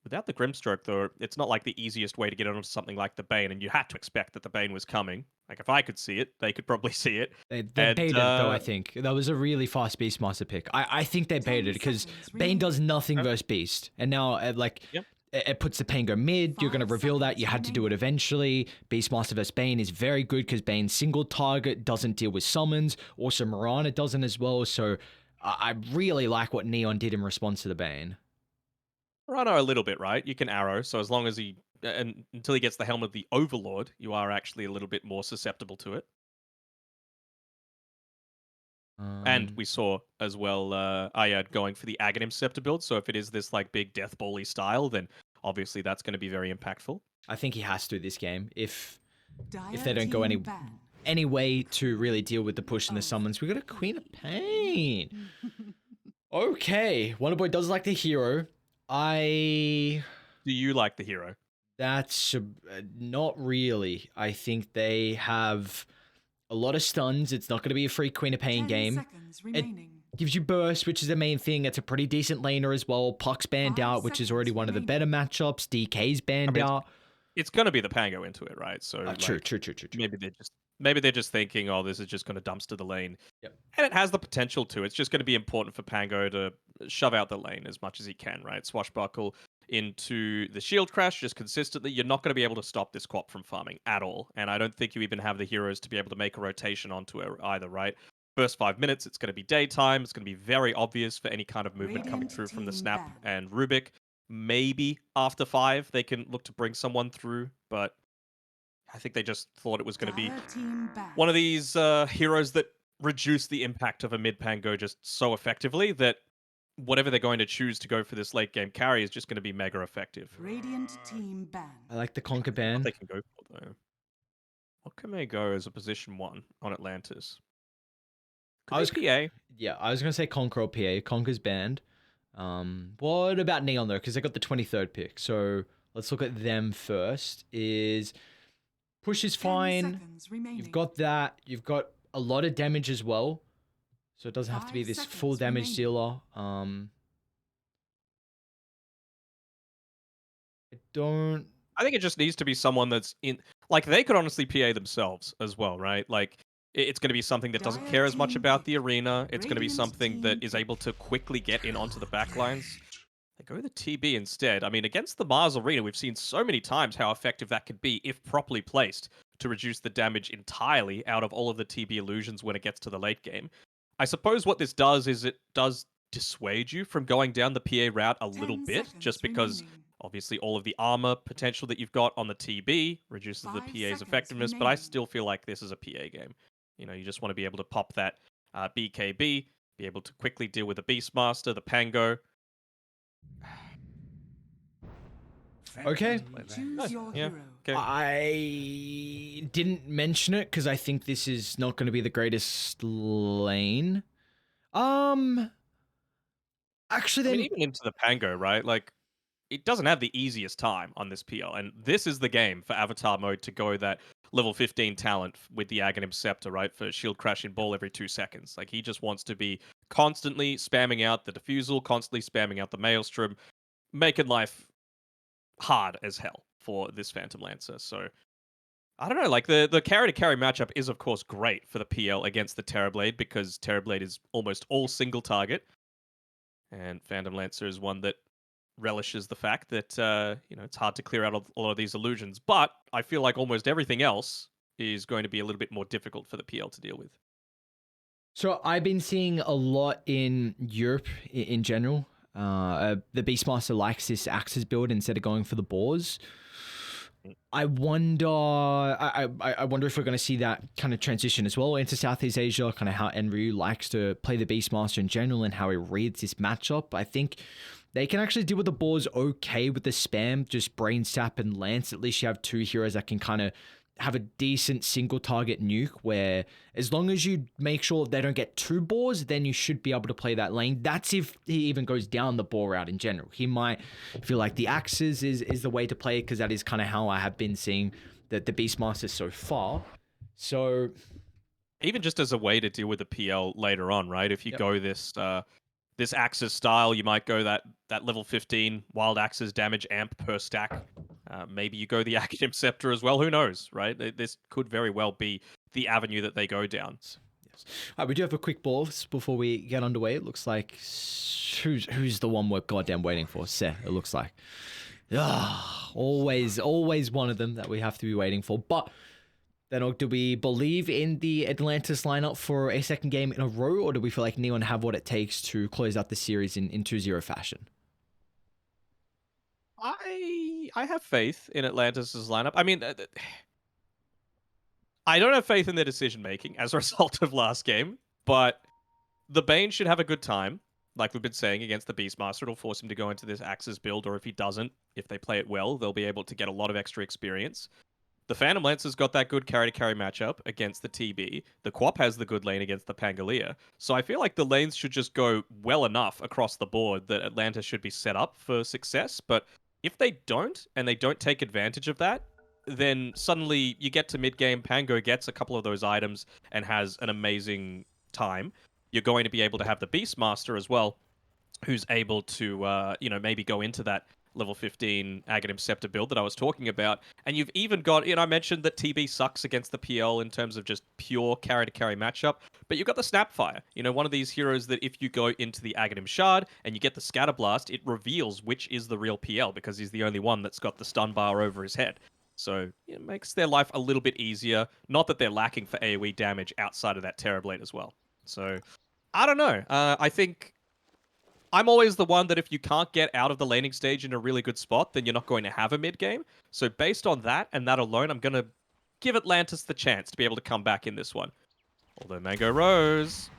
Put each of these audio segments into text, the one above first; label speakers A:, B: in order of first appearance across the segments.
A: Without the Grimstroke, though, it's not like the easiest way to get onto something like the Bane, and you had to expect that the Bane was coming. Like, if I could see it, they could probably see it.
B: They
A: And,
B: baited it though, I think. That was a really fast Beastmaster pick. I think they baited it
C: Ten
B: because
C: seconds
B: Bane does
C: remaining.
B: nothing
A: okay,
B: versus Beast. And now,
A: yep.
B: it puts the Pain go mid. You're going to
C: 5
B: reveal that. You
C: seconds
B: had to do it
C: remaining.
B: eventually. Beastmaster vs. Bane is very good because Bane's single target doesn't deal with summons. Also, Mirana doesn't as well. So I really like what Neon did in response to the Bane.
A: Rhino a little bit, right? You can arrow, so as long as he and until he gets the helmet of the Overlord, you are actually a little bit more susceptible to it. And
B: Um,
A: we saw as well Ayad going for the Aghanim Scepter build, so if it is this like big Death Ball-y style, then obviously that's going to be very impactful.
B: I think he has to this game. If they
C: Dire
B: don't go
C: team ban.
B: any way to really deal with the push and the summons, we got a Queen of Pain. Okay, Wonderboy does like the hero. I
A: Do you like the hero?
B: That's not really. I think they have a lot of stuns. It's not going to be a free Queen of Pain
C: 10
B: game.
C: seconds
B: It
C: remaining.
B: gives you burst, which is the main thing. It's a pretty decent laner as well. Puck's banned
C: 5
B: out, which is already
C: seconds
B: one of the
C: remaining.
B: better matchups. DK's
A: I
B: banned
A: mean,
B: out.
A: it's going to be the Pango into it, right? So
B: True,
A: like
B: true, true, true, true.
A: maybe they're just thinking, oh, this is just going to dumpster the lane,
B: Yep.
A: and it has the potential to. It's just going to be important for Pango to shove out the lane as much as he can, right? Swashbuckle into the shield crash just consistently. You're not going to be able to stop this Quap from farming at all, and I don't think you even have the heroes to be able to make a rotation onto it either, right? First 5 minutes, it's going to be daytime. It's going to be very obvious for any kind of movement coming
C: Radiant
A: through from the
C: team
A: Snap
C: ban.
A: and Rubik. Maybe after 5, they can look to bring someone through, but I think they just thought it was going to be
C: Dire team ban.
A: one of these heroes that reduce the impact of a mid Pango just so effectively that whatever they're going to choose to go for this late game carry is just going to be mega effective.
C: Radiant team ban.
B: I like the Conquer
A: What
B: ban.
A: they can go for though? What can they go as a position 1 on Atlantis? Could
B: I
A: they
B: was,
A: PA?
B: yeah, I was gonna say Conquer or PA. Conquer's banned. What about Neon though? Because they got the 23rd pick. So let's look at them first. Is push is
C: 10
B: fine.
C: seconds remaining.
B: You've got that. You've got a lot of damage as well. So it doesn't have to be
C: 5
B: this
C: seconds
B: full damage
C: remaining.
B: dealer. I don't.
A: I think it just needs to be someone that's in. Like they could honestly PA themselves as well, right? Like it's going to be something that doesn't
C: Dire
A: care as much
C: team
A: about
C: pick.
A: the arena. It's going to be
C: Radiant
A: something that
C: team
A: is
C: pick.
A: able to quickly get in onto the backlines. They go the TB instead. I mean, against the Mars Arena, we've seen so many times how effective that could be if properly placed to reduce the damage entirely out of all of the TB illusions when it gets to the late game. I suppose what this does is it does dissuade you from going down the PA route a little
C: 10
A: bit, just
C: seconds
A: because
C: remaining.
A: obviously all of the armor potential that you've got on the TB reduces the
C: 5
A: PA's
C: seconds
A: effectiveness, but I
C: remaining.
A: still feel like this is a PA game. You know, you just want to be able to pop that BKB, be able to quickly deal with the Beastmaster, the Pango.
B: Okay.
C: Choose your
A: Yeah,
C: hero.
A: okay.
B: I didn't mention it because I think this is not going to be the greatest lane. Actually,
A: I mean,
B: then
A: even into the Pango, right? Like, it doesn't have the easiest time on this PL, and this is the game for Avatar mode to go that level 15 talent with the Aghanim Scepter, right? For shield crash in ball every 2 seconds. Like, he just wants to be constantly spamming out the Diffusal, constantly spamming out the Maelstrom, making life hard as hell for this Phantom Lancer. So, I don't know, like, the carry to carry matchup is, of course, great for the PL against the Terrorblade because Terrorblade is almost all single target. And Phantom Lancer is one that relishes the fact that it's hard to clear out a lot of these illusions. But I feel like almost everything else is going to be a little bit more difficult for the PL to deal with.
B: so I've been seeing a lot in Europe in general. The Beastmaster likes this Axis build instead of going for the boars. I wonder. I wonder if we're going to see that kind of transition as well into Southeast Asia, kind of how Enryu likes to play the Beastmaster in general and how he reads this matchup. I think they can actually deal with the boars okay with the spam, just Brain Sap and Lance. At least you have two heroes that can kind of have a decent single target nuke where as long as you make sure they don't get two boars, then you should be able to play that lane. That's if he even goes down the boar route in general. He might feel like the axes is the way to play it because that is kind of how I have been seeing the Beastmaster so far. So
A: Even just as a way to deal with the PL later on, right? If you
B: yep.
A: go this this Axe's style, you might go that level 15 Wild Axe's damage amp per stack. Maybe you go the Academ Scepter as well. Who knows, right? This could very well be the avenue that they go down.
B: Yes. All right, we do have a quick pause before we get underway. It looks like who's the one we're goddamn waiting for? Seth, it looks like. Always one of them that we have to be waiting for. But then, do we believe in the Atlantis lineup for a second game in a row, or do we feel like Neon have what it takes to close out the series in 2-0 fashion?
A: I have faith in Atlantis' lineup. I mean, I don't have faith in their decision making as a result of last game, but the Bane should have a good time, like we've been saying, against the Beastmaster. It'll force him to go into this Axis build, or if he doesn't, if they play it well, they'll be able to get a lot of extra experience. The Phantom Lancer's got that good carry-to-carry matchup against the TB. The Quap has the good lane against the Pangalia. So I feel like the lanes should just go well enough across the board that Atlantis should be set up for success. But if they don't, and they don't take advantage of that, then suddenly you get to mid-game, Pango gets a couple of those items and has an amazing time. You're going to be able to have the Beastmaster as well, who's able to, maybe go into that level 15 Aghanim Scepter build that I was talking about. And you've even got, I mentioned that TB sucks against the PL in terms of just pure carry-to-carry matchup, but you've got the Snapfire. One of these heroes that if you go into the Aghanim Shard and you get the Scatter Blast, it reveals which is the real PL because he's the only one that's got the stun bar over his head. So it makes their life a little bit easier. Not that they're lacking for AoE damage outside of that Terrorblade as well. So, I don't know. I think I'm always the one that if you can't get out of the laning stage in a really good spot, then you're not going to have a mid game. So based on that and that alone, I'm going to give Atlantis the chance to be able to come back in this one. Although Mango Rose,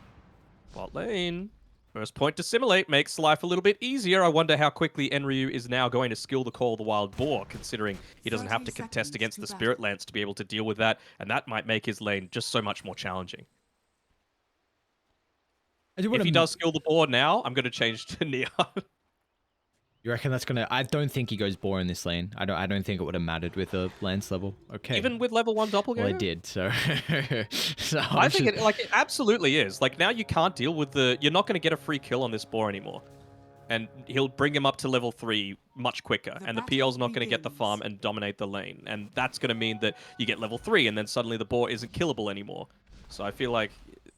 A: bot lane, first point to Simulate makes life a little bit easier. I wonder how quickly Enryu is now going to skill the Call of the Wild Boar, considering he doesn't have to contest against the Spirit Lance to be able to deal with that, and that might make his lane just so much more challenging. If he does skill the board now, I'm going to change to Neon.
B: You reckon that's gonna? I don't think he goes boar in this lane. I don't think it would have mattered with a lance level. Okay.
A: Even with level 1 doppelganger?
B: Well, it did. So,
A: I think it absolutely is. Like now you can't deal with you're not going to get a free kill on this boar anymore, and he'll bring him up to level 3 much quicker. And the PL's not going to get the farm and dominate the lane, and that's going to mean that you get level 3, and then suddenly the boar isn't killable anymore. So I feel like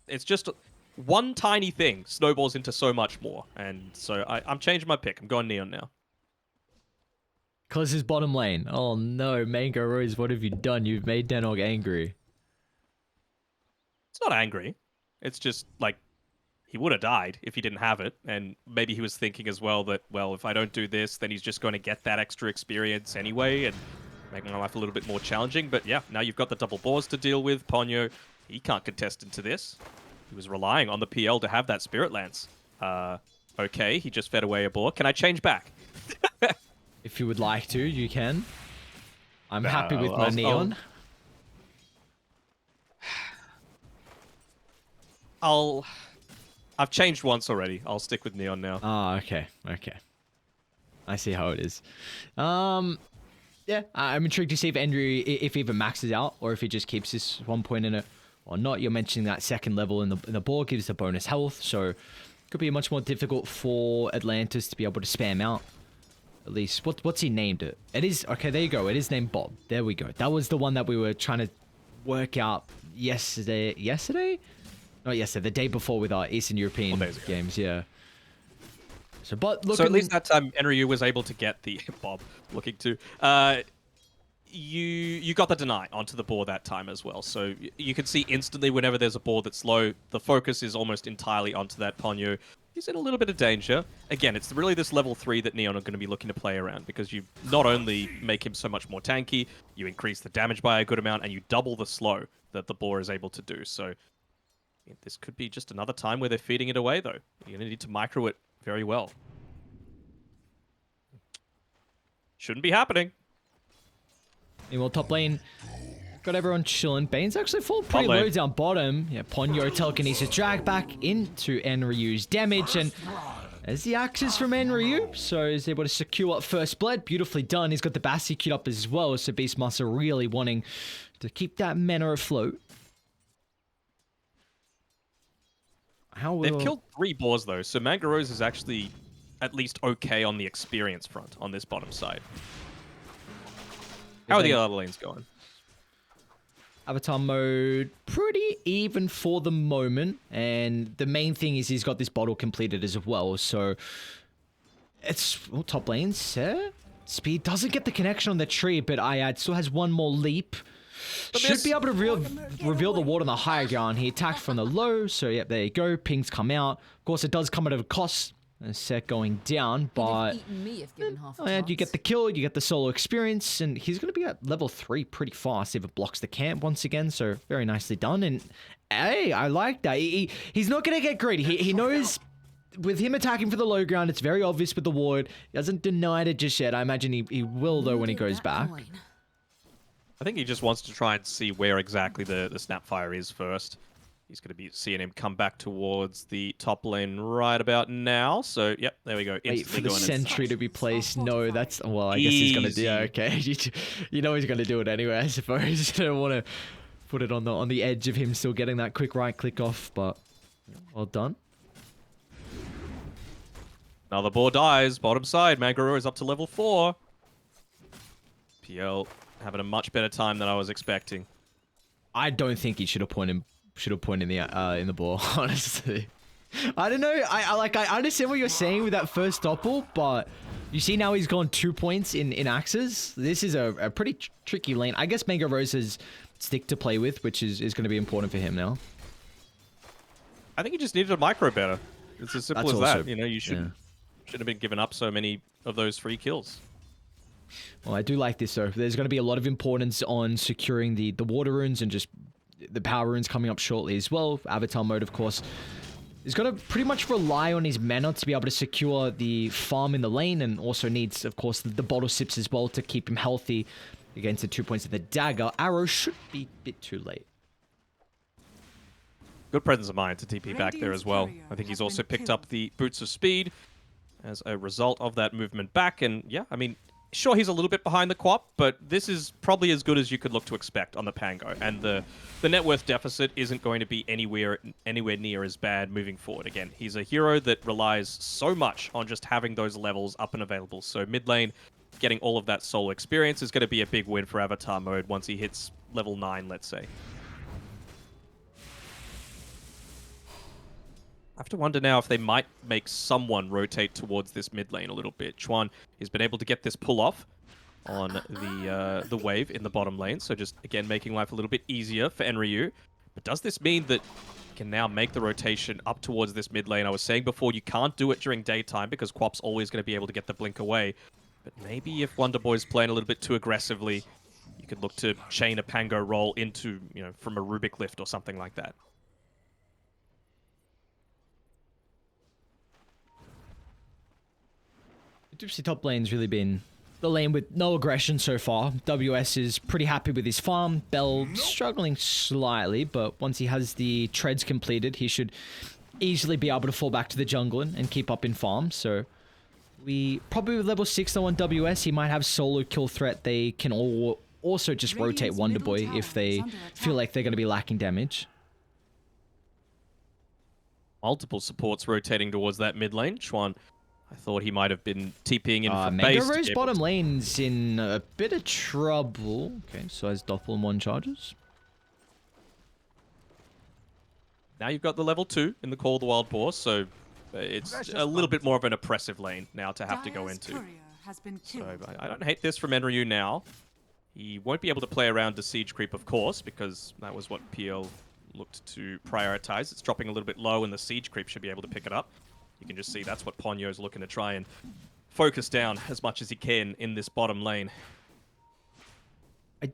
A: it's just one tiny thing snowballs into so much more, and so I'm changing my pick. I'm going Neon now.
B: Close his bottom lane. Oh no, Mango Rose, what have you done? You've made Danog angry.
A: It's not angry. It's just, like, he would have died if he didn't have it, and maybe he was thinking as well that, well, if I don't do this, then he's just going to get that extra experience anyway, and make my life a little bit more challenging. But yeah, now you've got the double boars to deal with. Ponyo, he can't contest into this. He was relying on the PL to have that Spirit Lance. Okay, he just fed away a boar. Can I change back?
B: If you would like to, you can. I'm happy with my Neon.
A: I've changed once already. I'll stick with Neon now.
B: Ah, okay. I see how it is. Yeah, I'm intrigued to see if Andrew, if he even maxes out, or if he just keeps this 1 point in it or not. You're mentioning that second level in the board gives the bonus health, so it could be much more difficult for Atlantis to be able to spam out. At least, what's he named it? It is, okay, there you go. It is named Bob. There we go. That was the one that we were trying to work out yesterday? Not yesterday, the day before with our Eastern European games, yeah. So, but look.
A: So at least that time, Enryu was able to get the Bob looking to. You got the deny onto the board that time as well. So you can see instantly whenever there's a board that's low, the focus is almost entirely onto that Ponyo. He's in a little bit of danger. Again, it's really this level 3 that Neon are going to be looking to play around, because you not only make him so much more tanky, you increase the damage by a good amount, and you double the slow that the boar is able to do. So this could be just another time where they're feeding it away, though. You're going to need to micro it very well. Shouldn't be happening.
B: Meanwhile, top lane, got everyone chilling. Bane's actually full pretty low down bottom. Yeah, Ponyo telekinesis drag back into Enryu's damage, and there's the axes from Enryu, so he's able to secure up first blood. Beautifully done. He's got the Bassi queued up as well, so Beastmaster really wanting to keep that mana afloat. How will...
A: They've killed 3 boars though, so Mangarose is actually at least okay on the experience front on this bottom side. How are the other lanes going?
B: Avatar mode, pretty even for the moment. And the main thing is he's got this bottle completed as well. So it's top lanes. Speed doesn't get the connection on the tree, but Ayad still has one more leap. Should be able to reveal the ward on the higher ground. He attacked from the low, so yep, there you go. Pings come out. Of course, it does come at a cost. A set going down, but you get the kill, you get the solo experience, and he's going to be at level 3 pretty fast if it blocks the camp once again, so very nicely done. And hey, I like that. He's not going to get greedy. He knows with him attacking for the low ground, it's very obvious with the ward. He hasn't denied it just yet. I imagine he will, though, when he goes back.
A: I think he just wants to try and see where exactly the Snapfire is first. He's going to be seeing him come back towards the top lane right about now. So, yep, there we go.
B: Wait for the sentry to be placed. No, that's... Well, I guess he's going to do... Okay, you know he's going to do it anyway, I suppose. I don't want to put it on the edge of him still getting that quick right click off, but well done.
A: Another boar dies. Bottom side. Magaro is up to level 4. PL having a much better time than I was expecting.
B: I don't think he should have pointed in the ball, honestly. I don't know. I understand what you're saying with that first doppel, but you see now he's gone 2 points in axes. This is a pretty tricky lane. I guess Mega Rose has stick to play with, which is going to be important for him now.
A: I think he just needed a micro better. It's as simple as that. You know, you shouldn't have been giving up so many of those free kills.
B: Well, I do like this though. There's going to be a lot of importance on securing the water runes and just the power runes coming up shortly as well. Avatar mode, of course, is going to pretty much rely on his mana to be able to secure the farm in the lane, and also needs, of course, the bottle sips as well to keep him healthy against the 2 points of the dagger. Arrow should be a bit too late.
A: Good presence of mind to TP back there as well. I think he's also picked up the Boots of Speed as a result of that movement back. And yeah, I mean, sure, he's a little bit behind the Quap, but this is probably as good as you could look to expect on the Pango. And the net worth deficit isn't going to be anywhere near as bad moving forward. Again, he's a hero that relies so much on just having those levels up and available. So mid lane, getting all of that solo experience is going to be a big win for Avatar mode once he hits level 9, let's say. I have to wonder now if they might make someone rotate towards this mid lane a little bit. Chuan has been able to get this pull off on the wave in the bottom lane, so just, again, making life a little bit easier for Enryu. But does this mean that he can now make the rotation up towards this mid lane? I was saying before, you can't do it during daytime because Quap's always going to be able to get the blink away. But maybe if Wonderboy's playing a little bit too aggressively, you could look to chain a Pango roll into, you know, from a Rubik lift or something like that.
B: DPC top lane's really been the lane with no aggression so far. WS is pretty happy with his farm. Bell struggling slightly, but once he has the treads completed, he should easily be able to fall back to the jungle and keep up in farm. So we probably with level 6 though on WS, he might have solo kill threat. They can also just rotate Wonderboy if they feel like they're going to be lacking damage.
A: Multiple supports rotating towards that mid lane. Chuan, I thought he might have been TPing in for
B: Mega
A: base.
B: Rose bottom lane's in a bit of trouble. Okay, so has Doppel and 1 charges.
A: Now you've got the level 2 in the Call of the Wild Boar, so it's a little bit more of an oppressive lane now to have to go into. So I don't hate this from Enryu now. He won't be able to play around the siege creep, of course, because that was what PL looked to prioritize. It's dropping a little bit low, and the siege creep should be able to pick it up. You can just see that's what Ponyo's looking to try and focus down as much as he can in this bottom lane.
B: I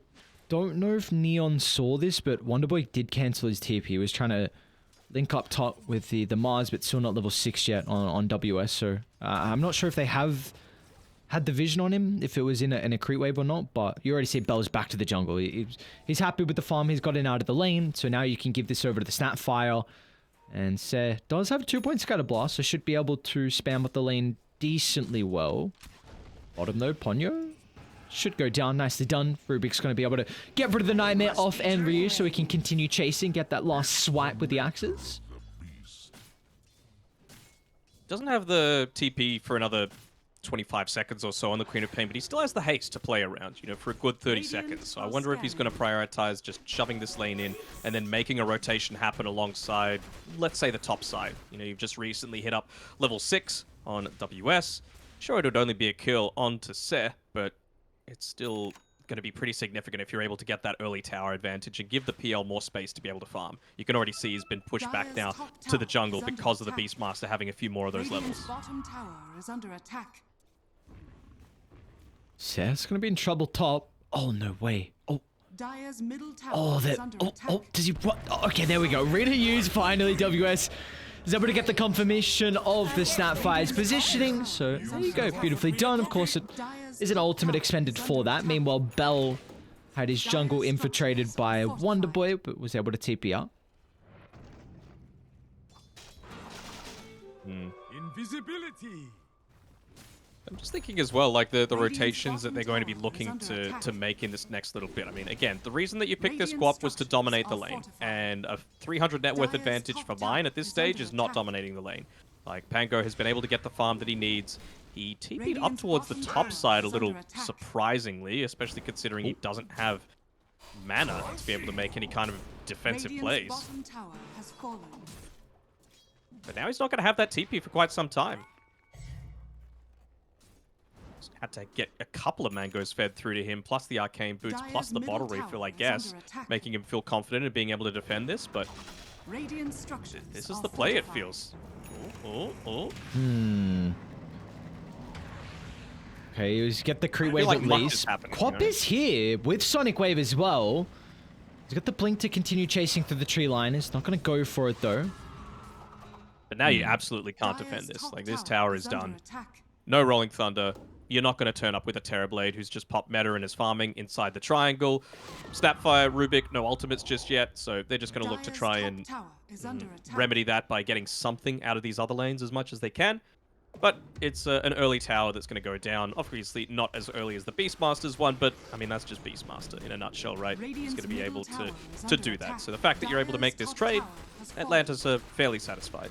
B: don't know if Neon saw this, but Wonderboy did cancel his TP. He was trying to link up top with the Mars, but still not level 6 yet on WS. So I'm not sure if they have had the vision on him, if it was in a creep wave or not, but you already see Bell's back to the jungle. He's happy with the farm he's got in out of the lane, so now you can give this over to the Snapfire. And Se does have 2 points Scatter Blast, so should be able to spam up the lane decently well. Bottom node, Ponyo should go down. Nicely done. Rubik's going to be able to get rid of the Nightmare off Enryu so he can continue chasing, get that last swipe with the axes.
A: Doesn't have the TP for another 25 seconds or so on the Queen of Pain, but he still has the haste to play around, you know, for a good 30 seconds. So I wonder if he's going to prioritize just shoving this lane in and then making a rotation happen alongside, let's say, the top side. You know, you've just recently hit up level 6 on WS. Sure, it would only be a kill onto Se, but it's still going to be pretty significant if you're able to get that early tower advantage and give the PL more space to be able to farm. You can already see he's been pushed back now to the jungle because of the Beastmaster having a few more of those levels.
C: Bottom tower is under attack.
B: Se's gonna be in trouble top. Oh, no way. Oh,
C: Dire's middle tower
B: oh,
C: is
B: that.
C: under
B: Oh,
C: attack.
B: oh, does he. What? Oh, okay, there we go. Really used finally. WS is able to get the confirmation of the Snapfire's positioning. So there you go. Beautifully done. Of course, it is an ultimate expended for that. Meanwhile, Bell had his jungle infiltrated by Wonder Boy, but was able to TP up.
D: Invisibility.
A: I'm just thinking as well, like the rotations that they're going to be looking to make in this next little bit. I mean, again, the reason that you picked this Guap was to dominate the lane, and a 300 net worth advantage for mine at this stage is not dominating the lane. Like, Pango has been able to get the farm that he needs. He TP'd up towards the top side a little surprisingly, especially considering he doesn't have mana to be able to make any kind of defensive plays.
C: Bottom tower has fallen.
A: But now he's not going to have that TP for quite some time. Had to get a couple of mangoes fed through to him, plus the arcane boots, plus the bottle refill, I guess, making him feel confident in being able to defend this. But this is the play, it feels.
B: Okay, he's get the creep
A: I
B: wave
A: feel like
B: at
A: much
B: least.
A: is happening,
B: Quap
A: you know?
B: is here with Sonic Wave as well. He's got the blink to continue chasing through the tree line. He's not going to go for it though.
A: But now you absolutely can't defend this. Like, this tower is done. No Rolling Thunder. You're not going to turn up with a Terrorblade who's just popped meta and is farming inside the triangle. Snapfire, Rubik, no ultimates just yet, so they're just going to look to try and remedy that by getting something out of these other lanes as much as they can. But it's an early tower that's going to go down. Obviously, not as early as the Beastmaster's one, but, I mean, that's just Beastmaster in a nutshell, right? He's going to be able to do that. So the fact that you're able to make this trade, Atlantis are fairly satisfied.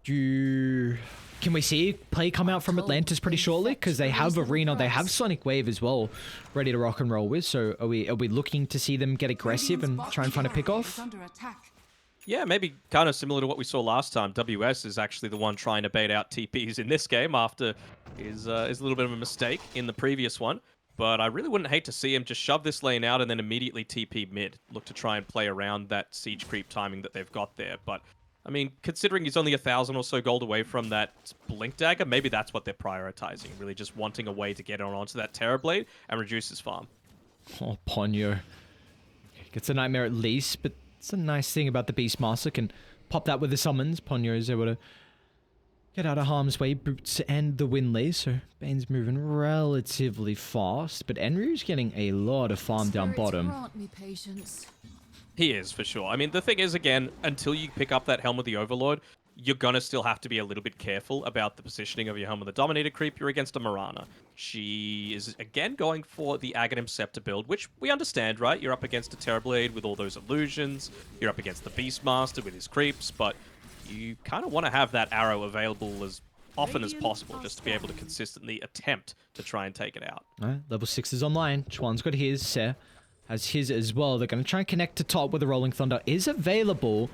B: Can we see play come out from Atlantis pretty shortly? Because they have Arena, they have Sonic Wave as well, ready to rock and roll with. So are we looking to see them get aggressive and try and find a pick off?
A: Yeah, maybe kind of similar to what we saw last time. WS is actually the one trying to bait out TPs in this game after his little bit of a mistake in the previous one. But I really wouldn't hate to see him just shove this lane out and then immediately TP mid. Look to try and play around that siege creep timing that they've got there. But I mean, considering he's only 1,000 or so gold away from that Blink Dagger, maybe that's what they're prioritizing. Really just wanting a way to get onto that Terrorblade and reduce his farm.
B: Oh, Ponyo. Gets a Nightmare at least, but it's a nice thing about the Beastmaster. Can pop that with the summons. Ponyo is able to get out of harm's way, boots and the Winley, so Bane's moving relatively fast, but Enryu's getting a lot of farm down bottom.
E: Grant me patience.
A: He is, for sure. I mean, the thing is, again, until you pick up that Helm of the Overlord, you're going to still have to be a little bit careful about the positioning of your Helm of the Dominator creep. You're against a Mirana. She is, again, going for the Aghanim Scepter build, which we understand, right? You're up against a Terrorblade with all those illusions. You're up against the Beastmaster with his creeps, but you kind of want to have that arrow available as often as possible just to be able to consistently attempt to try and take it out.
B: All right, level 6 is online. Chuan's got his. Se has his as well. They're going to try and connect to top with the Rolling Thunder is available.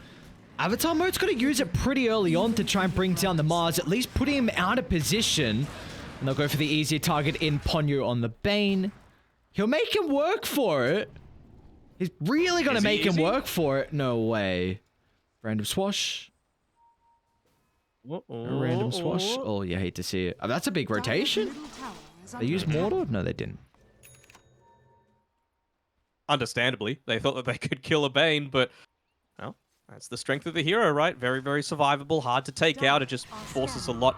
B: Avatar mode's got to use it pretty early on to try and bring down the Mars, at least putting him out of position. And they'll go for the easier target in Ponyo on the Bane. He'll make him work for it. He's really going to make him work for it. No way. Random swash. Random swash. Oh, you hate to see it. Oh, that's a big rotation. They used Mordor? No, they didn't.
A: Understandably, they thought that they could kill a Bane, but, well, that's the strength of the hero, right? Very, very survivable, hard to take out. It just forces a lot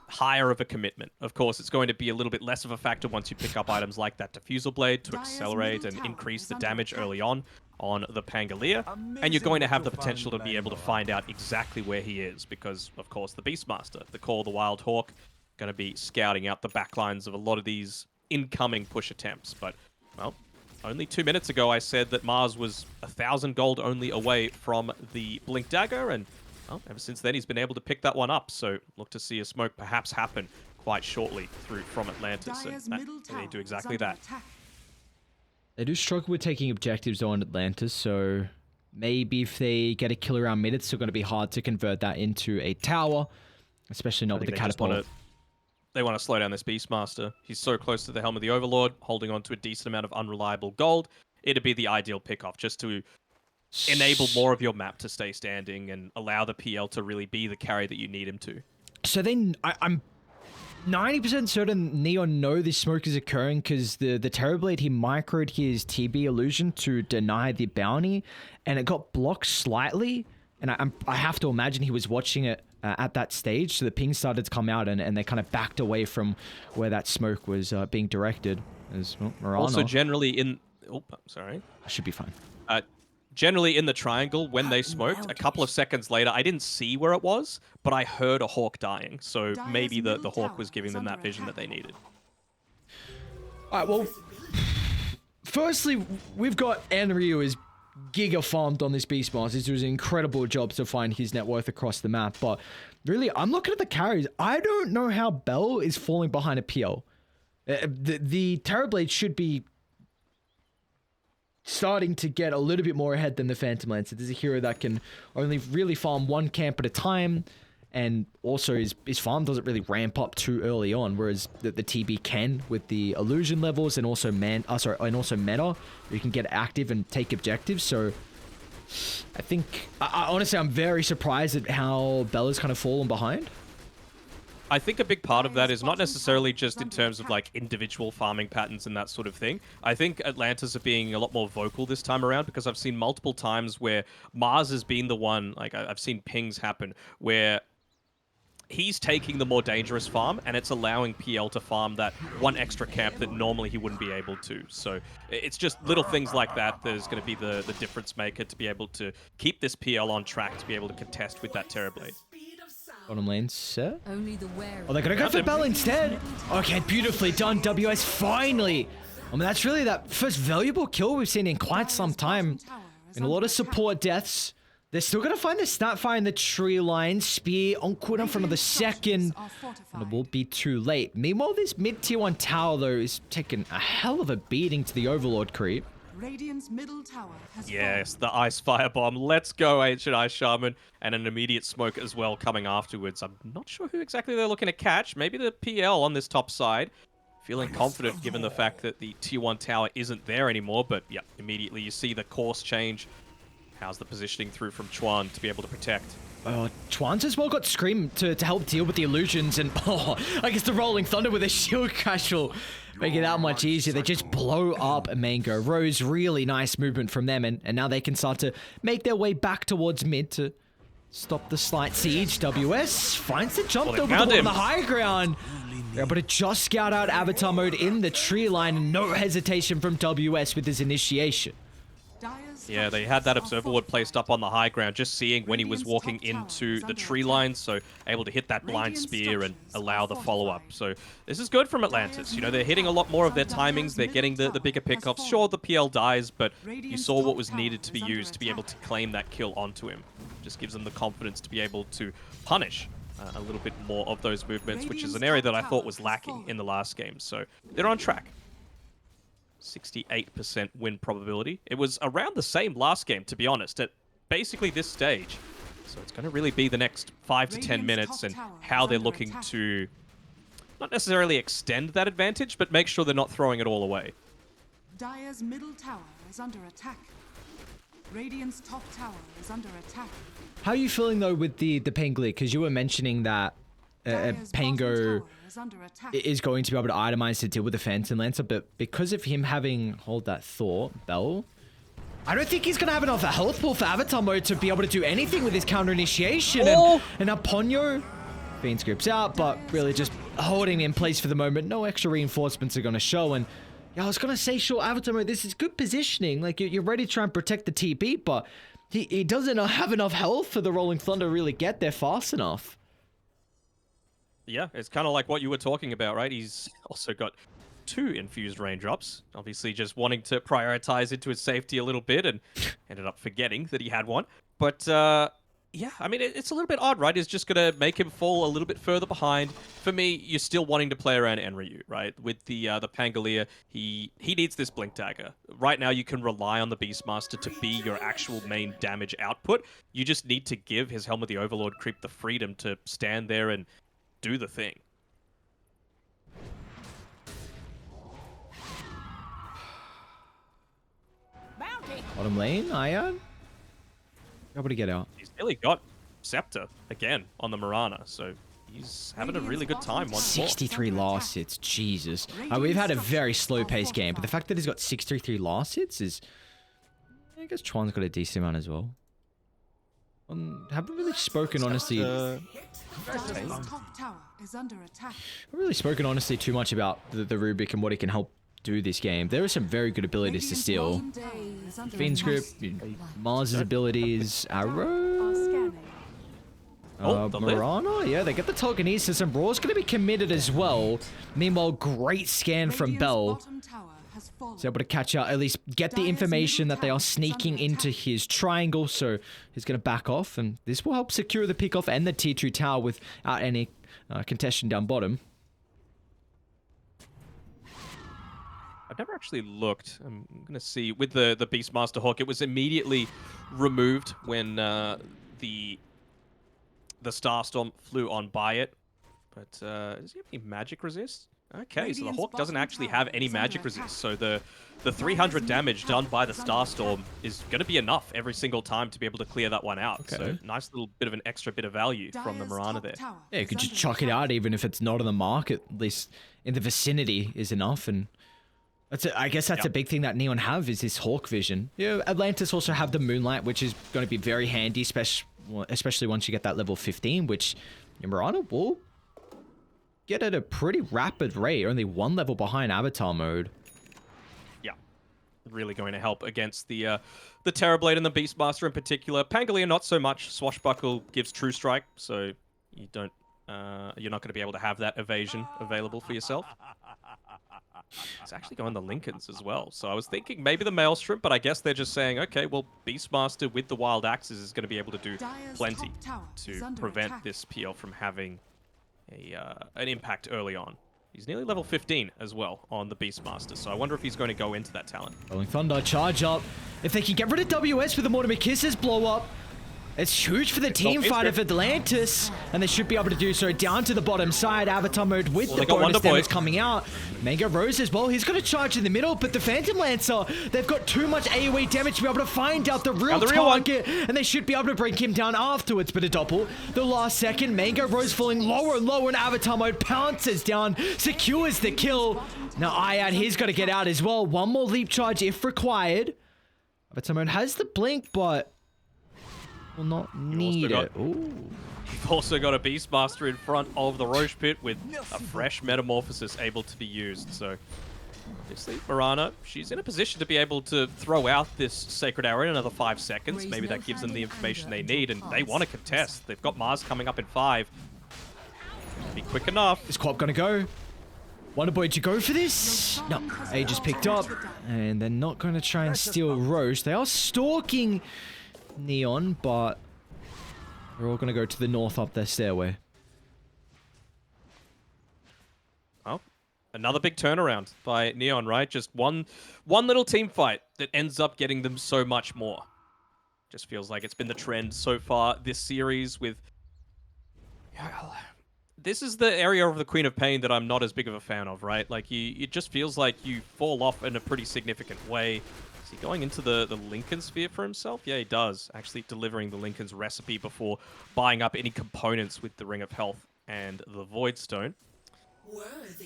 A: higher of a commitment. Of course, it's going to be a little bit less of a factor once you pick up items like that Diffusal Blade to accelerate and increase the damage early on the Pangolier, and you're going to have the potential to be able to find out exactly where he is, because, of course, the Beastmaster, the Call of the Wild Hawk, going to be scouting out the backlines of a lot of these incoming push attempts. But, well, only 2 minutes ago I said that Mars was 1,000 gold only away from the Blink Dagger, and well, ever since then he's been able to pick that one up. So look to see a smoke perhaps happen quite shortly through from Atlantis, and they do exactly that.
B: They do struggle with taking objectives on Atlantis, so maybe if they get a kill around mid, it's still going to be hard to convert that into a tower, especially not with the catapult.
A: They want to slow down this Beastmaster. He's so close to the Helm of the Overlord, holding on to a decent amount of unreliable gold. It'd be the ideal pick-off, just to enable more of your map to stay standing and allow the PL to really be the carry that you need him to.
B: So then, I'm 90% certain Neon know this smoke is occurring because the Terrorblade, he microed his TB illusion to deny the bounty, and it got blocked slightly. And I have to imagine he was watching it at that stage, so the ping started to come out, and they kind of backed away from where that smoke was being directed. As well, Mirana.
A: Also, generally in... Oh, sorry.
B: I should be fine.
A: Generally in the triangle, when they smoked, a couple of seconds later, I didn't see where it was, but I heard a Hawk dying. So maybe the Hawk was giving them that vision that they needed.
B: All right, well, firstly, we've got Enryu is giga farmed on this Beastmaster. He's doing an incredible job to find his net worth across the map. But really, I'm looking at the carries. I don't know how Bell is falling behind a PL. The Terrorblade should be starting to get a little bit more ahead than the Phantom Lancer. There's a hero that can only really farm one camp at a time, and also his farm doesn't really ramp up too early on, whereas the TB can with the illusion levels and also meta. You can get active and take objectives. So I think, honestly, I'm very surprised at how Bella's kind of fallen behind.
A: I think a big part of that is not necessarily just in terms of like individual farming patterns and that sort of thing. I think Atlantis are being a lot more vocal this time around, because I've seen multiple times where Mars has been the one, like I've seen pings happen where he's taking the more dangerous farm, and it's allowing PL to farm that one extra camp that normally he wouldn't be able to. So it's just little things like that that is going to be the difference maker to be able to keep this PL on track, to be able to contest with that Terrorblade.
B: Bottom lane set.
E: Only the
B: Oh, they're gonna go for Bell instead. Okay, beautifully done, WS. Finally. I mean, that's really that first valuable kill we've seen in quite some time. And a lot of support deaths. They're still gonna find the Snapfire in the tree line. Spear on cooldown for another second. And it will be too late. Meanwhile, this mid tier 1 tower, though, is taking a hell of a beating to the Overlord creep.
C: Radiant's middle tower has
A: Yes, the Ice Firebomb. Let's go, Ancient Ice Shaman. And an immediate smoke as well coming afterwards. I'm not sure who exactly they're looking to catch. Maybe the PL on this top side. Feeling confident given the fact that the tier 1 tower isn't there anymore. But yeah, immediately you see the course change. How's the positioning through from Chuan to be able to protect?
B: Chuan's as well got Scream to help deal with the illusions, and I guess the Rolling Thunder with a shield crash will make it that much easier. They just blow up Mango. Rose, really nice movement from them, and now they can start to make their way back towards mid to stop the slight siege. WS finds the jump over on the high ground. They're able to just scout out Avatar mode in the tree line, and no hesitation from WS with his initiation.
A: Yeah, they had that observer ward placed up on the high ground, just seeing when he was walking into the tree line, so able to hit that blind spear and allow the follow-up. So this is good from Atlantis. You know, they're hitting a lot more of their timings, they're getting the bigger pickups. Sure, the PL dies, but you saw what was needed to be used to be able to claim that kill onto him. Just gives them the confidence to be able to punish a little bit more of those movements, which is an area that I thought was lacking in the last game. So they're on track. 68% win probability. It was around the same last game, to be honest, at basically this stage. So it's going to really be the next 5 to 10 minutes and how they're looking to not necessarily extend that advantage, but make sure they're not throwing it all away.
C: Dire's middle tower is under attack. Radiant's top tower is under attack.
B: How are you feeling, though, with the Pengli? Because you were mentioning that Pango is going to be able to itemize to deal with the Phantom Lancer, but because of him having, hold that thought, Bell, I don't think he's going to have enough health pool for Avatar mode to be able to do anything with his counter initiation. And now Ponyo, Fiend scripts out, but really just holding in place for the moment. No extra reinforcements are going to show. And yeah, I was going to say, sure, Avatar mode, this is good positioning. Like, you're ready to try and protect the TP, but he doesn't have enough health for the Rolling Thunder to really get there fast enough.
A: Yeah, it's kind of like what you were talking about, right? He's also got 2 infused raindrops. Obviously, just wanting to prioritize into his safety a little bit, and ended up forgetting that he had one. But yeah, I mean, it's a little bit odd, right? It's just gonna make him fall a little bit further behind. For me, you're still wanting to play around Enryu, right? With the Pangolier, he needs this Blink Dagger. Right now, you can rely on the Beastmaster to be your actual main damage output. You just need to give his Helm of the Overlord creep the freedom to stand there and do the thing.
B: Bottom lane, Ayad. Able to get out.
A: He's nearly got Scepter again on the Mirana, so he's having a really good time once more.
B: 63 last hits, Jesus. We've had a very slow-paced game, but the fact that he's got 63 last hits is... I guess Chuan's got a decent amount as well. Haven't really spoken, honestly...
C: Dire's top tower is under attack.
B: Haven't really spoken, honestly, too much about the Rubik and what he can help do this game. There are some very good abilities to steal. Fiend's Grip, Mars's abilities, Arrow... Mirana? Yeah, they get the telekinesis, and Brawl's going to be committed as well. Meanwhile, great scan from Bell. He's able to catch out, at least get the information that they are sneaking into his triangle, so he's going to back off, and this will help secure the pick-off and the tier 2 tower without any contention down bottom.
A: I've never actually looked. I'm going to see. With the Beastmaster Hawk, it was immediately removed when the Starstorm flew on by it. But does he have any magic resist? Okay, so the Hawk doesn't actually have any magic resist. So the 300 damage done by the Starstorm is going to be enough every single time to be able to clear that one out. Okay. So nice little bit of an extra bit of value from the Mirana there.
B: Yeah, you could just chuck it out even if it's not on the mark. At least in the vicinity is enough. And I guess that's a big thing that Neon have is his Hawk vision. Yeah, Atlantis also have the Moonlight, which is going to be very handy, especially once you get that level 15, which Mirana will get at a pretty rapid rate, only 1 level behind Avatar mode.
A: Yeah, really going to help against the Terrorblade and the Beastmaster in particular. Pangolier not so much. Swashbuckle gives True Strike, so you don't you're not going to be able to have that evasion available for yourself. It's actually going the Lincolns as well. So I was thinking maybe the Maelstrom, but I guess they're just saying, okay, well, Beastmaster with the Wild Axes is going to be able to do plenty to prevent this PL from having an impact early on. He's nearly level 15 as well on the Beastmaster, so I wonder if he's going to go into that talent.
B: Rolling Thunder, charge up. If they can get rid of WS with the Mortimer Kisses blow up, it's huge for the team fight of Atlantis, and they should be able to do so down to the bottom side. Avatar mode with the bonus damage coming out. Mango Rose as well. He's going to charge in the middle, but the Phantom Lancer, they've got too much AoE damage to be able to find out the real target, and they should be able to bring him down afterwards. But a doppel, the last second, Mango Rose falling lower and lower in Avatar mode, pounces down, secures the kill. Now Ayad, he's got to get out as well. 1 more leap charge if required. Avatar mode has the blink, but will not need it.
A: You've also got a Beastmaster in front of the Roche Pit with a fresh Metamorphosis able to be used. So, obviously, Mirana, she's in a position to be able to throw out this Sacred Arrow in another 5 seconds. Maybe that gives them the information they need, and they want to contest. They've got Mars coming up in 5. Be quick enough.
B: Is Co-op gonna go? Wonder Boy, did you go for this? No, Age is picked up, and they're not going to try and steal Roche. They are stalking Neon, but we're all going to go to the north up their stairway.
A: Oh, another big turnaround by Neon, right? Just one little team fight that ends up getting them so much more. Just feels like it's been the trend so far this series with... This is the area of the Queen of Pain that I'm not as big of a fan of, right? Like, it just feels like you fall off in a pretty significant way. Is he going into the Lincoln Sphere for himself? Yeah, he does. Actually delivering the Lincoln's recipe before buying up any components with the Ring of Health and the Void Stone.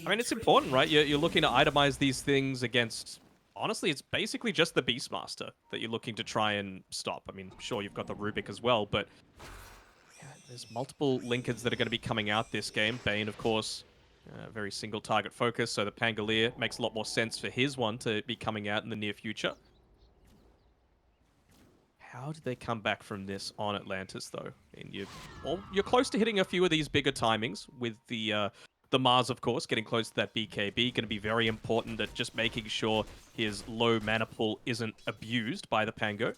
A: I mean, it's important, right? You're looking to itemize these things against... Honestly, it's basically just the Beastmaster that you're looking to try and stop. I mean, sure, you've got the Rubik as well, but... yeah, there's multiple Lincolns that are going to be coming out this game. Bane, of course, very single target focus, so the Pangolier makes a lot more sense for his one to be coming out in the near future. How did they come back from this on Atlantis, though? And you're close to hitting a few of these bigger timings with the the Mars, of course, getting close to that BKB, going to be very important at just making sure his low mana pool isn't abused by the Pango.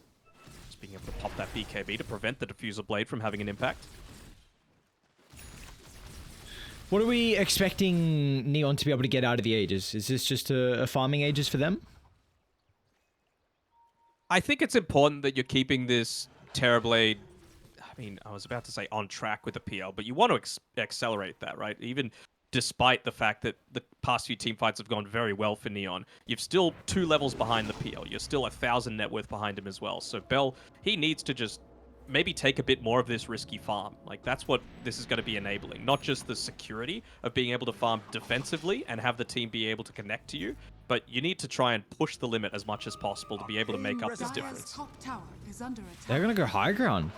A: Just being able to pop that BKB to prevent the Diffuser Blade from having an impact.
B: What are we expecting Neon to be able to get out of the Aegis? Is this just a farming Aegis for them?
A: I think it's important that you're keeping this Terrorblade, I mean, I was about to say on track with the PL, but you want to accelerate that, right? Even despite the fact that the past few team fights have gone very well for Neon, you're still 2 levels behind the PL. You're still 1,000 net worth behind him as well. So Bell, he needs to just maybe take a bit more of this risky farm. Like, that's what this is going to be enabling. Not just the security of being able to farm defensively and have the team be able to connect to you, but you need to try and push the limit as much as possible to be able to make up this difference.
B: They're going to go high ground.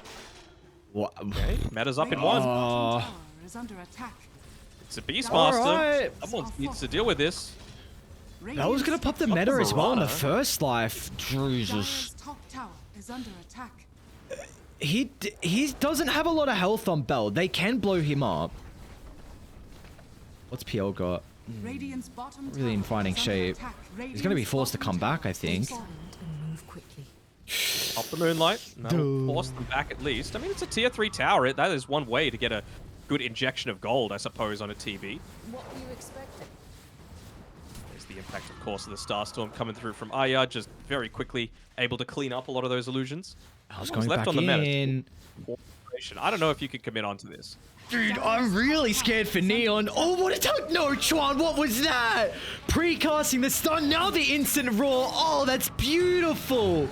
B: What?
A: Okay, meta's up in 1. It's a Beastmaster.
B: Right.
A: Someone needs to deal with this.
B: Bell was going to pop the meta as well in the first life. Jesus. He doesn't have a lot of health on Bell. They can blow him up. What's PL got? Really in fighting shape. He's going to be forced to come back, I think.
A: Off the Moonlight. No, force them back at least. I mean, it's a tier 3 tower. That is one way to get a good injection of gold, I suppose, on a TB.
E: What were you expecting?
A: There's the impact, of course, of the Starstorm coming through from Aya, just very quickly able to clean up a lot of those illusions.
B: I was going back in.
A: I don't know if you could commit onto this.
B: Dude, I'm really scared for Neon. Oh, what a time! No, Chuan, what was that? Precasting the stun, now the instant roar. Oh, that's beautiful.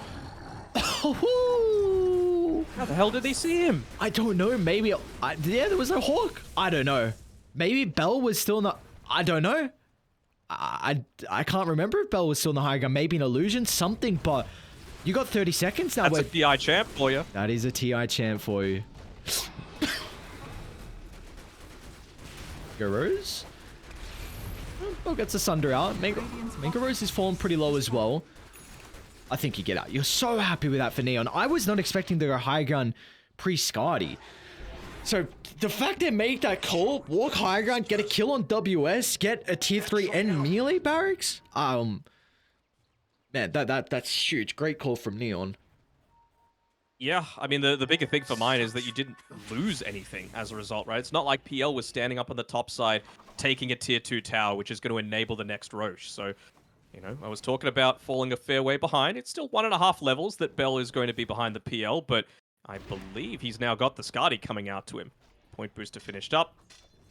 B: Oh,
A: how the hell did he see him?
B: I don't know. Maybe, yeah, there was no Hawk. I don't know. Maybe Bell was still not. I don't know. I can't remember if Bell was still in the high ground. Maybe an illusion, something. But you got 30 seconds now.
A: That's a TI champ for you.
B: That is a TI champ for you. Rose. Oh, gets a Sunder out. Mega Rose is fallen pretty low as well. I think you get out. You're so happy with that for Neon. I was not expecting to go high ground pre-Skadi. So the fact they make that call, walk high ground, get a kill on WS, get a tier 3 and melee barracks. Man, that's huge. Great call from Neon.
A: Yeah, I mean, the bigger thing for mine is that you didn't lose anything as a result, right? It's not like PL was standing up on the top side, taking a tier 2 tower, which is going to enable the next Roche. So, you know, I was talking about falling a fair way behind. It's still 1.5 levels that Bell is going to be behind the PL, but I believe he's now got the Skadi coming out to him. Point booster finished up.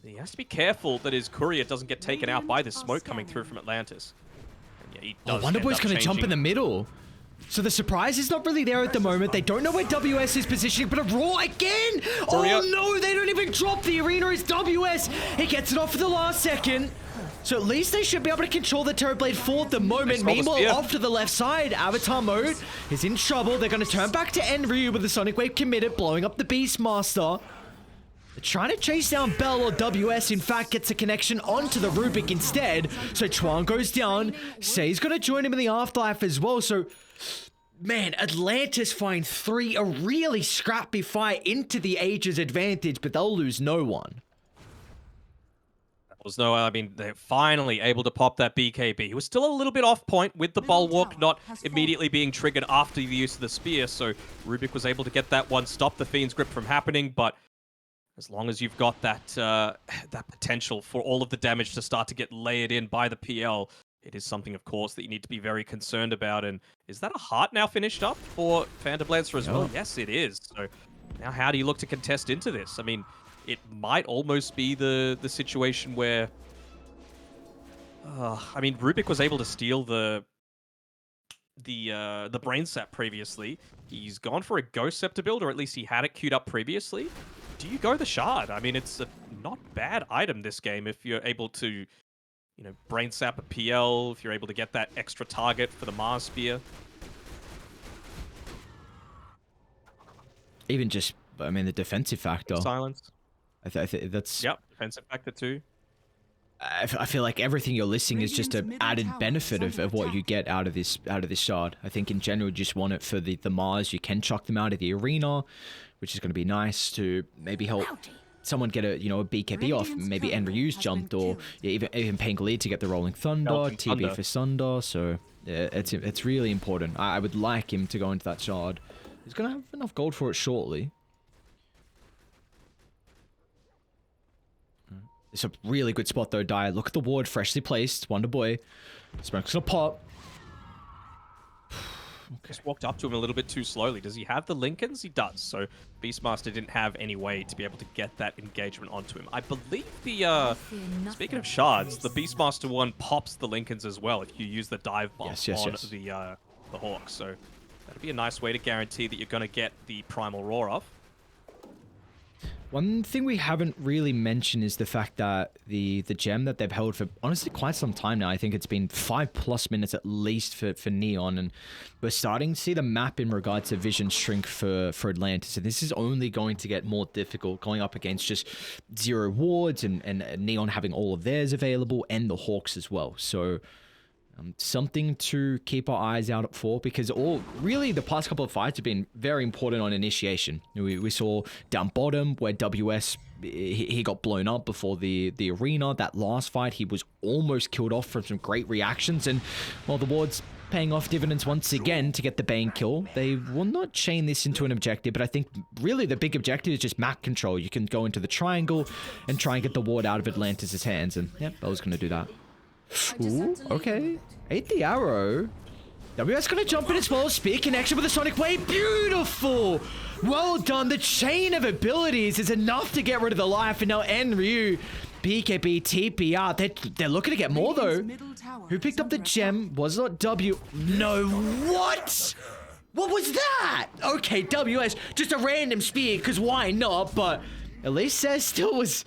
A: He has to be careful that his courier doesn't get taken out by this smoke coming through from Atlantis. And yeah, he does
B: Wonderboy's going to jump in the middle. So the surprise is not really there at the moment. They don't know where WS is positioning, but a roar again! Oh no, they don't even drop the arena as WS. He gets it off for the last second. So at least they should be able to control the Terrorblade for the moment. Meanwhile, off to the left side, Avatar mode is in trouble. They're going to turn back to Enryu with the Sonic Wave committed, blowing up the Beastmaster. They're trying to chase down Bell, or WS, in fact, gets a connection onto the Rubik instead. So Chuan goes down. Say's going to join him in the Afterlife as well. So, man, Atlantis find 3, a really scrappy fight into the Aegis advantage, but they'll lose no one.
A: I mean, they're finally able to pop that BKB. He was still a little bit off point with the Bulwark not immediately being triggered after the use of the spear, so Rubik was able to get that one, stop the Fiend's Grip from happening, but as long as you've got that that potential for all of the damage to start to get layered in by the PL, it is something, of course, that you need to be very concerned about. And is that a heart now finished up for Phantom Lancer as well? Yes, it is. So now how do you look to contest into this? I mean, it might almost be the situation where... I mean, Rubik was able to steal the Brain Sap previously. He's gone for a Ghost Scepter build, or at least he had it queued up previously. Do you go the Shard? I mean, it's a not bad item this game if you're able to, you know, Brain Sap a PL, if you're able to get that extra target for the Mars Spear.
B: Even just, I mean, the defensive factor.
A: Silence.
B: I think that's...
A: Yep, defensive factor too.
B: I feel like everything you're listing is just an added benefit of what you get out of this shard. I think in general, you just want it for the Mars. You can chuck them out of the arena, which is going to be nice to maybe help someone get a a BKB off,
C: Radiant's
B: maybe
C: turret
B: Enryu's
C: has
B: jumped,
C: been
B: or
C: killed.
B: even Pangolier to get the Rolling Thunder,
A: Rolling
B: TB
A: Thunder.
B: for Sunder. So yeah, it's really important. I would like him to go into that shard. He's gonna have enough gold for it shortly. It's a really good spot though, Dyer. Look at the ward, freshly placed. Wonder Boy. Smoke's gonna pop.
A: Just walked up to him a little bit too slowly. Does he have the Lincolns? He does. So Beastmaster didn't have any way to be able to get that engagement onto him. I believe the speaking of shards, the Beastmaster one pops the Lincolns as well if you use the dive bomb
B: Yes.
A: the Hawk. So that'd be a nice way to guarantee that you're going to get the primal roar off.
B: One thing we haven't really mentioned is the fact that the gem that they've held for honestly quite some time now. I think it's been 5+ minutes at least for Neon, and we're starting to see the map in regards to vision shrink for Atlantis. And this is only going to get more difficult going up against just 0 wards and Neon having all of theirs available and the Hawks as well. So something to keep our eyes out for, because really the past couple of fights have been very important on initiation. We saw down bottom where WS he got blown up before the arena. That last fight he was almost killed off from some great reactions, and the wards paying off dividends once again to get the Bane kill. They will not chain this into an objective, but I think really the big objective is just map control. You can go into the triangle and try and get the ward out of Atlantis' hands, and yeah, Bella's going to do that. Ooh, okay. Ate the arrow. WS gonna jump in as well. Spear connection with the Sonic Wave. Beautiful. Well done. The chain of abilities is enough to get rid of the life. And now Enryu, BKB, TPR. They're looking to get more though. Who picked up the gem? Was not W. No. What? What was that? Okay, WS. Just a random spear, because why not? But at least Sez still was...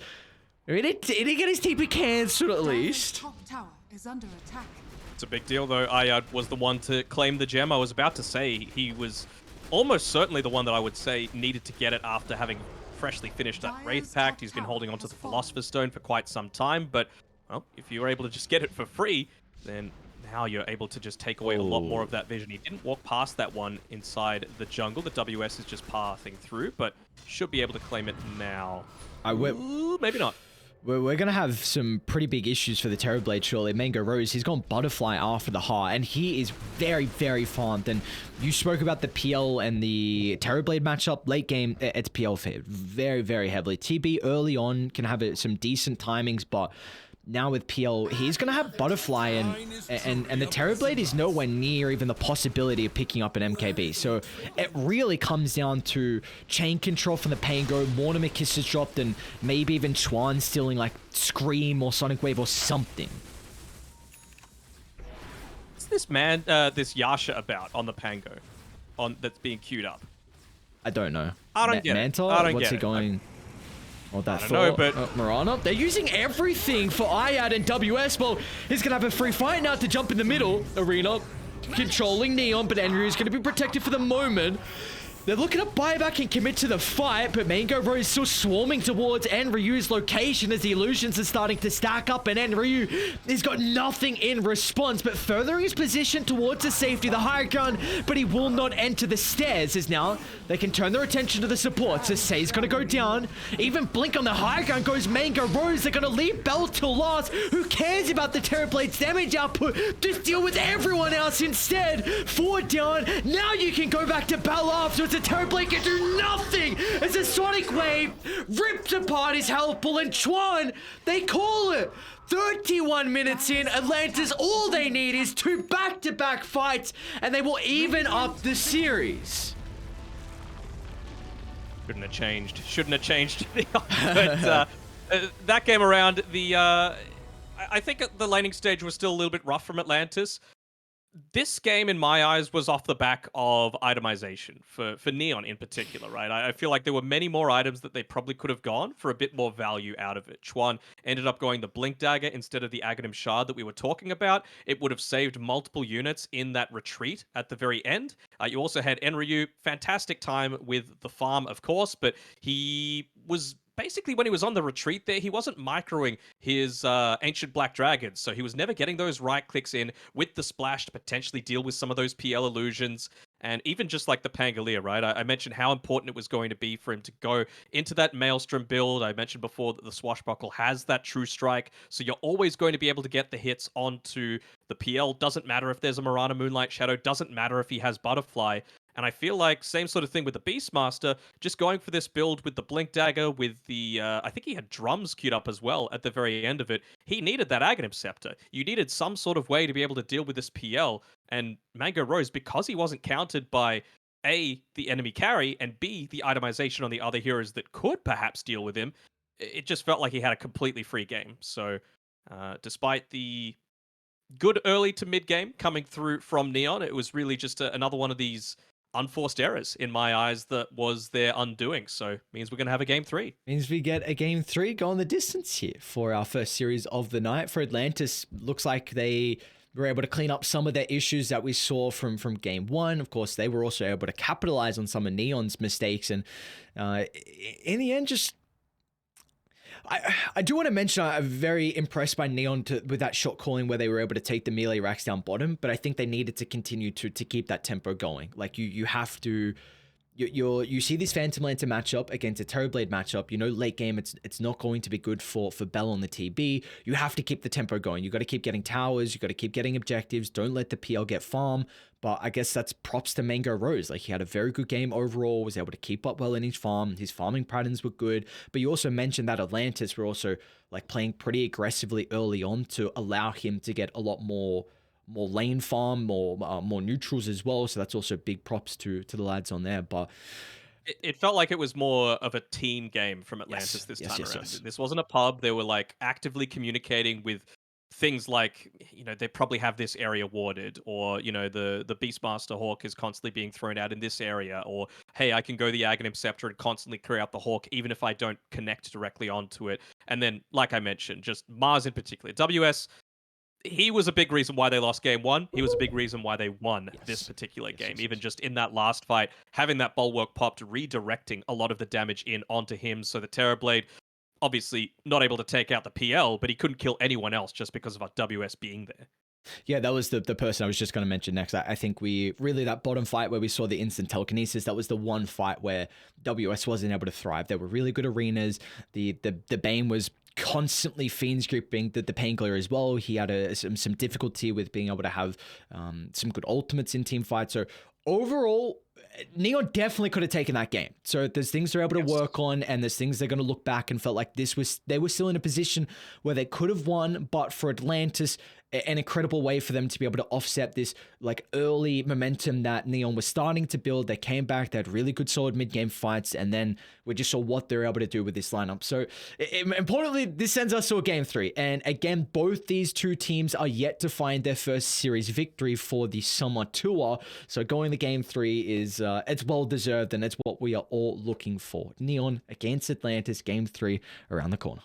B: Did he get his TP cancelled at least?
C: Top tower is under attack.
A: It's a big deal, though. Ayad was the one to claim the gem. I was about to say he was almost certainly the one that I would say needed to get it after having freshly finished that Wraith Pact. He's been holding onto the Philosopher's Stone for quite some time, but well, if you were able to just get it for free, then now you're able to just take away a lot more of that vision. He didn't walk past that one inside the jungle. The WS is just pathing through, but should be able to claim it now. Ooh, maybe not.
B: We're going to have some pretty big issues for the Terrorblade, surely. Mango Rose, he's gone Butterfly after the heart, and he is very, very farmed. And you spoke about the PL and the Terrorblade matchup. Late game, it's PL favored very, very heavily. TB early on can have some decent timings, but now with PL, he's going to have Butterfly, and the Terrorblade is nowhere near even the possibility of picking up an MKB. So it really comes down to chain control from the Pango, Mortimer Kisses dropped, and maybe even Chuan stealing like Scream or Sonic Wave or something.
A: What's this man, this Yasha about on the Pango that's being queued up?
B: I don't know.
A: I don't get
B: Manta?
A: it. I don't
B: What's
A: get
B: he
A: it.
B: going... Oh, that
A: I don't know, but...
B: Mirana, they're using everything for Ayad and WS. Well, he's going to have a free fight now to jump in the middle arena, controlling Neon, but Andrew is going to be protected for the moment. They're looking to buy back and commit to the fight, but Mango Rose still swarming towards Enryu's location as the illusions are starting to stack up, and Enryu has got nothing in response, but furthering his position towards the safety of the high ground, but he will not enter the stairs, as now they can turn their attention to the supports. So Say's going to go down. Even Blink on the high ground goes Mango Rose. They're going to leave Bell till last. Who cares about the Terrorblade's damage output? Just deal with everyone else instead. 4 down. Now you can go back to Bell afterwards. The Terrorblade can do nothing as the Sonic Wave rips apart his health pool, and Chuan, they call it. 31 minutes in, Atlantis, all they need is 2 back-to-back fights, and they will even up the series.
A: Shouldn't have changed. Shouldn't have changed. But that game around, I think the laning stage was still a little bit rough from Atlantis. This game, in my eyes, was off the back of itemization for Neon in particular, right? I feel like there were many more items that they probably could have gone for a bit more value out of it. Chuan ended up going the Blink Dagger instead of the Aghanim Shard that we were talking about. It would have saved multiple units in that retreat at the very end. You also had Enryu, fantastic time with the farm, of course, but he was... Basically, when he was on the retreat there, he wasn't microing his Ancient Black Dragons, so he was never getting those right clicks in with the splash to potentially deal with some of those PL illusions. And even just like the Pangolier, right? I mentioned how important it was going to be for him to go into that Maelstrom build. I mentioned before that the Swashbuckle has that true strike, so you're always going to be able to get the hits onto the PL. Doesn't matter if there's a Mirana Moonlight Shadow, doesn't matter if he has Butterfly. And I feel like same sort of thing with the Beastmaster, just going for this build with the Blink Dagger, with the, I think he had drums queued up as well at the very end of it. He needed that Aghanim Scepter. You needed some sort of way to be able to deal with this PL. And Mango Rose, because he wasn't countered by A, the enemy carry, and B, the itemization on the other heroes that could perhaps deal with him, it just felt like he had a completely free game. So, despite the good early to mid game coming through from Neon, it was really just another one of these unforced errors in my eyes that was their undoing. So means we're going to have a game 3.
B: Means we get a game 3 going the distance here for our first series of the night. For Atlantis, looks like they were able to clean up some of the issues that we saw from game 1. Of course, they were also able to capitalize on some of Neon's mistakes. And in the end, just I do want to mention I'm very impressed by Neon with that shot calling where they were able to take the melee racks down bottom, but I think they needed to continue to keep that tempo going. Like you have to. You see this Phantom Lantern matchup against a Terrorblade matchup. You know, late game, it's not going to be good for Bell on the TB. You have to keep the tempo going. You got to keep getting towers. You got to keep getting objectives. Don't let the PL get farm. But I guess that's props to Mango Rose. Like, he had a very good game overall, was able to keep up well in his farm. His farming patterns were good. But you also mentioned that Atlantis were also like playing pretty aggressively early on to allow him to get a lot more lane farm, more neutrals as well. So that's also big props to the lads on there. But
A: it felt like it was more of a team game from Atlantis this time around.
B: Yes.
A: This wasn't a pub. They were like actively communicating with things like, you know, they probably have this area warded, or, you know, the Beastmaster Hawk is constantly being thrown out in this area, or hey, I can go the Aghanim Scepter and constantly clear out the Hawk even if I don't connect directly onto it. And then, like I mentioned, just Mars in particular. WS, he was a big reason why they lost game 1. He was a big reason why they won this particular game. Even just in that last fight, having that bulwark popped, redirecting a lot of the damage in onto him. So the Terrorblade, obviously not able to take out the PL, but he couldn't kill anyone else just because of our WS being there.
B: Yeah, that was the person I was just going to mention next. I think we really, that bottom fight where we saw the instant telekinesis, that was the one fight where WS wasn't able to thrive. They were really good arenas. The Bane was constantly fiends gripping the Pangolier as well. He had some difficulty with being able to have some good ultimates in team fights. So overall, Neon definitely could have taken that game. So there's things they're able to work on, and there's things they're going to look back and felt like they were still in a position where they could have won. But for Atlantis, an incredible way for them to be able to offset this like early momentum that Neon was starting to build. They came back, they had really good solid mid-game fights, and then we just saw what they're able to do with this lineup. So importantly, this sends us to a game 3. And again, both these two teams are yet to find their first series victory for the summer tour. So going to game 3 is it's well deserved, and it's what we are all looking for. Neon against Atlantis, game 3 around the corner.